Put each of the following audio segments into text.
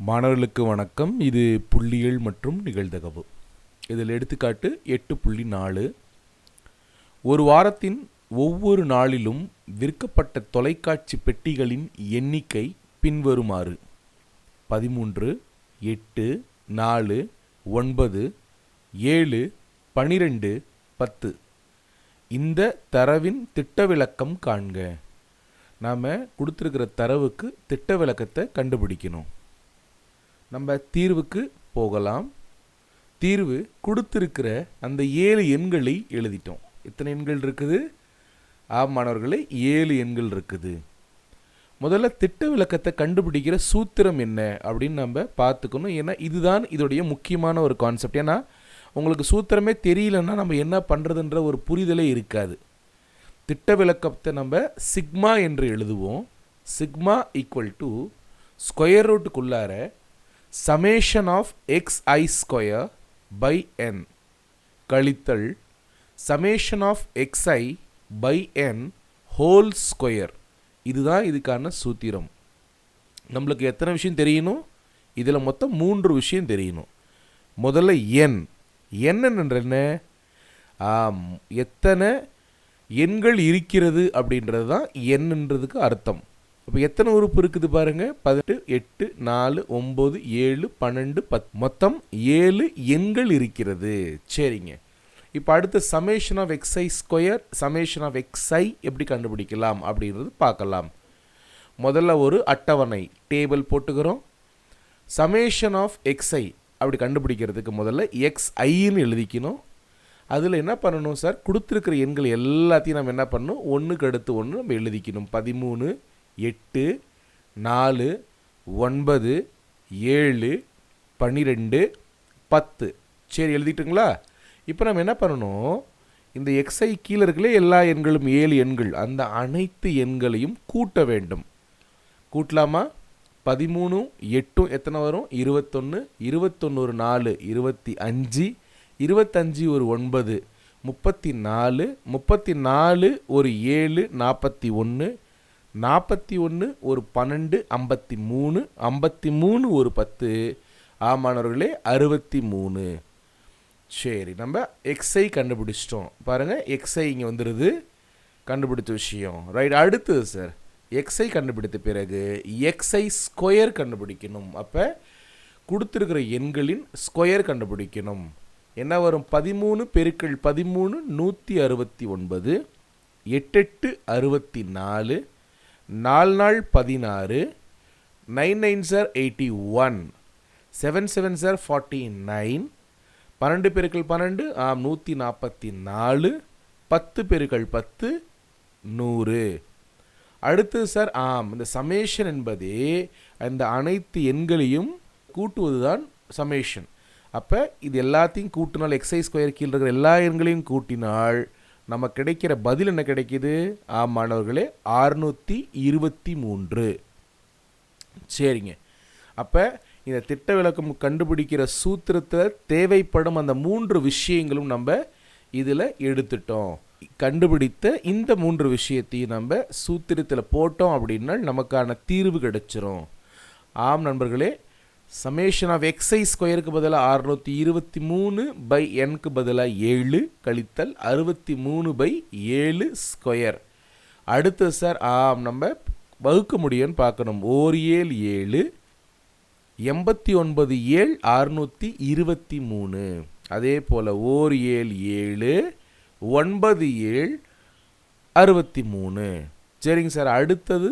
மாணவர்களுக்கு வணக்கம். இது புள்ளியியல் மற்றும் நிகழ்தகவு. இதில் எடுத்துக்காட்டு 8.4. ஒரு வாரத்தின் ஒவ்வொரு நாளிலும் விற்கப்பட்ட தொலைக்காட்சி பெட்டிகளின் எண்ணிக்கை பின்வருமாறு: 13, 8, 4, 9, 7, 12, 10. இந்த தரவின் திட்ட விலக்கம் காண்க. நாம் கொடுத்துருக்கிற தரவுக்கு திட்ட விலக்கத்தை கண்டுபிடிக்கணும். நம்ம தீர்வுக்கு போகலாம். தீர்வு கொடுத்திருக்கிற அந்த 7 எண்களை எழுதிட்டோம். எத்தனை எண்கள் இருக்குது? மாணவர்களே, 7 எண்கள் இருக்குது. முதல்ல திட்ட விலக்கத்தை கண்டுபிடிக்கிற சூத்திரம் என்ன அப்படின்னு நம்ம பார்த்துக்கணும். ஏன்னா இதுதான் இதோடைய முக்கியமான ஒரு கான்செப்ட். ஏன்னா உங்களுக்கு சூத்திரமே தெரியலன்னா நம்ம என்ன பண்ணுறதுன்ற ஒரு புரிதலே இருக்காது. திட்ட விலக்கத்தை நம்ம சிக்மா என்று எழுதுவோம். சிக்மா ஈக்குவல் டு ஸ்கொயர் ரூட்டுக்குள்ளார summation of xi square by n கழித்தல் summation of xi by n whole square. இதுதான் இதுக்கான சூத்திரம். நம்மளுக்கு எத்தனை விஷயம் தெரியணும்? இதில் மொத்தம் 3 விஷயம் தெரியணும். முதல்ல n என்ற என்ன? எத்தனை எண்கள் இருக்கிறது அப்படின்றது தான் என்னன்றதுக்கு அர்த்தம். இப்போ எத்தனை உறுப்பு இருக்குது பாருங்கள். 18, 8, 4, 9, 7, 12, 10. மொத்தம் 7 எண்கள் இருக்கிறது. சரிங்க. இப்போ அடுத்து summation of x i square, summation of x i எப்படி கண்டுபிடிக்கலாம் அப்படின்றது பார்க்கலாம். முதல்ல ஒரு அட்டவணை டேபிள் போட்டுக்கிறோம். சமேஷன் ஆஃப் எக்ஸ்ஐ அப்படி கண்டுபிடிக்கிறதுக்கு முதல்ல எக்ஸ்ஐன்னு எழுதிக்கணும். அதில் என்ன பண்ணணும் சார்? கொடுத்துருக்கிற எண்கள் எல்லாத்தையும் நம்ம என்ன பண்ணணும்? ஒன்றுக்கு அடுத்து ஒன்று நம்ம எழுதிக்கணும். 13, 8, 4, 9, 7, 12, 10. சரி, எழுதிட்டுங்களா? இப்போ நம்ம என்ன பண்ணணும்? இந்த எக்ஸை கீழே இருக்கலே எல்லா எண்களும் 7 எண்கள், அந்த அனைத்து எண்களையும் கூட்ட வேண்டும். கூட்டலாமா? 13, 8 எத்தனை வரும்? 21, 21 ஒரு 4, 25, 25 ஒரு 9, 34, 34 ஒரு 7, 41, 41 ஒரு 12, 53, 53 ஒரு 10. ஆமாணவர்களே, 63. சரி, நம்ம எக்ஸை கண்டுபிடிச்சிட்டோம். பாருங்கள், எக்ஸை இங்கே வந்துடுது. கண்டுபிடிச்ச விஷயம் ரைட். அடுத்தது சார், எக்ஸை கண்டுபிடித்த பிறகு எக்ஸை ஸ்கொயர் கண்டுபிடிக்கணும். அப்போ கொடுத்துருக்கிற எண்களின் ஸ்கொயர் கண்டுபிடிக்கணும். என்ன வரும்? 13 பெருக்கல் 13 169, 8 8 64, 4 4 16, 9 9 சார் 81, 7 7 சார் 49, 12 பெருக்கல் 12 144, 10 பெருக்கல் 10 100. அடுத்து சார் இந்த சமேஷன் என்பதே அந்த அனைத்து எண்களையும் கூட்டுவது தான் சமேஷன். அப்போ இது எல்லாத்தையும் கூட்டினால், எக்ஸை ஸ்கொயர் கீழே இருக்கிற எல்லா எண்களையும் கூட்டினால் நம்ம கிடைக்கிற பதில் என்ன கிடைக்கிது? மாணவர்களே, 623. சரிங்க. அப்போ இந்த திட்ட விலக்கம் கண்டுபிடிக்கிற சூத்திரத்தில் தேவைப்படும் அந்த 3 விஷயங்களும் நம்ம இதில் எடுத்துட்டோம். கண்டுபிடித்த இந்த 3 விஷயத்தையும் நம்ம சூத்திரத்தில் போட்டோம் அப்படின்னா நமக்கான தீர்வு கிடைச்சிரும். ஆம் நண்பர்களே, சமேஷன் ஆஃப் எக்ஸை ஸ்கொயருக்கு பதிலாக 623 பை என்க்கு பதிலாக 7 கழித்தல் 63/7 ஸ்கொயர். அடுத்து சார் நம்ம வகுக்க முடியும்னு பார்க்கணும். 1 7 7, 89 7 623. அதே போல் 1 7 7, 9 7 63. சரிங்க சார். அடுத்தது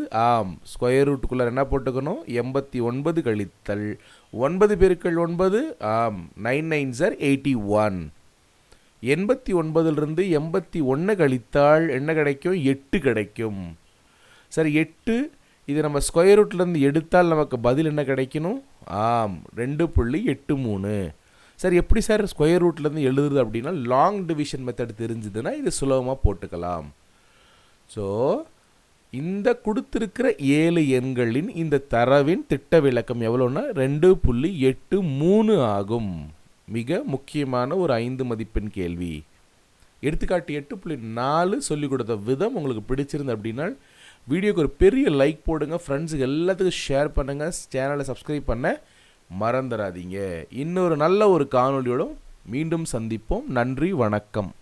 ஸ்கொயர் ரூட்டுக்குள்ளே என்ன போட்டுக்கணும்? 89 கழித்தல் 9 பெருக்கல் 9 9 9 சார் 81. 89லிருந்து 81 கழித்தால் என்ன கிடைக்கும்? 8 கிடைக்கும். சார் 8 இது நம்ம ஸ்கொயர் ரூட்லேருந்து எடுத்தால் நமக்கு பதில் என்ன கிடைக்கணும்? 2.83. சார் எப்படி சார் ஸ்கொயர் ரூட்லேருந்து எழுதுறது அப்படின்னா லாங் டிவிஷன் மெத்தட் தெரிஞ்சுதுன்னா இது சுலபமாக போட்டுக்கலாம். ஸோ இந்த கொடுத்திருக்கிற 7 எண்களின் இந்த தரவின் திட்ட விலக்கம் எவ்வளோன்னா 2.83 ஆகும். மிக முக்கியமான ஒரு 5 மதிப்பெண் கேள்வி. எடுத்துக்காட்டு 8.4 சொல்லிக் கொடுத்த விதம் உங்களுக்கு பிடிச்சிருந்து அப்படின்னா வீடியோக்கு ஒரு பெரிய லைக் போடுங்க, ஃப்ரெண்ட்ஸுக்கு எல்லாத்துக்கும் ஷேர் பண்ணுங்கள், சேனலை சப்ஸ்கிரைப் பண்ண மறந்துடாதீங்க. இன்னொரு நல்ல ஒரு காணொளியோட மீண்டும் சந்திப்போம். நன்றி, வணக்கம்.